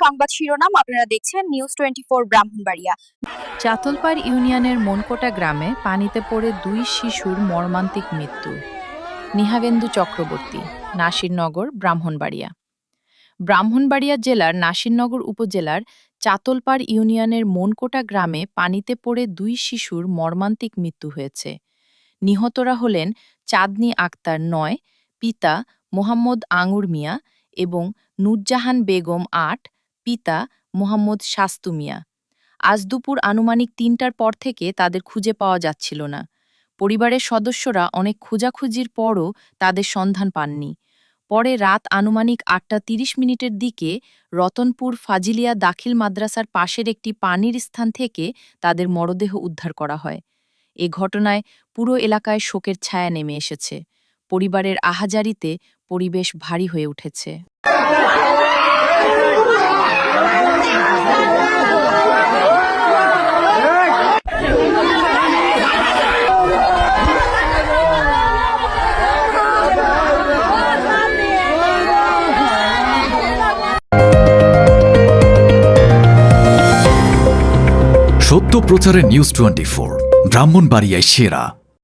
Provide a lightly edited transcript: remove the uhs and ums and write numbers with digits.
সংবাদ শিরোনাম আপনারা দেখছেন নিউজ 24 ব্রাহ্মণবাড়িয়া। চাতলপাড় ইউনিয়নের মনকোটা গ্রামে পানিতে পড়ে 2 শিশুর মর্মান্তিক মৃত্যু। নিহাবেন্দু চক্রবর্তী, নাসিরনগর, ব্রাহ্মণবাড়িয়া। ব্রাহ্মণবাড়িয়া জেলার নাসিরনগর উপজেলার চাতলপাড় ইউনিয়নের মনকোটা গ্রামে পানিতে পড়ে 2 শিশুর মর্মান্তিক মৃত্যু হয়েছে। নিহতরা হলেন চাঁদনী আক্তার 9, পিতা মোহাম্মদ আঙুর মিয়া এবং নুরজাহান বেগম 8, পিতা মোহাম্মদ শাস্তু মিয়া। আজ দুপুর আনুমানিক 3টার পর থেকে তাদের খুঁজে পাওয়া যাচ্ছিল না। পরিবারের সদস্যরা অনেক খোঁজাখুঁজির পরও তাদের সন্ধান পাননি। পরে রাত আনুমানিক 8টা 30 মিনিটের দিকে রতনপুর ফাজিলিয়া দাখিল মাদ্রাসার পাশের একটি পানির স্থান থেকে তাদের মরদেহ উদ্ধার করা হয়। এ ঘটনায় পুরো এলাকায় শোকের ছায়া নেমে এসেছে। পরিবারের আহাজারিতে পরিবেশ ভারী হয়ে উঠেছে। সত্য প্রচারে নিউজ 24 ব্রাহ্মণবাড়িয়ায় সেরা।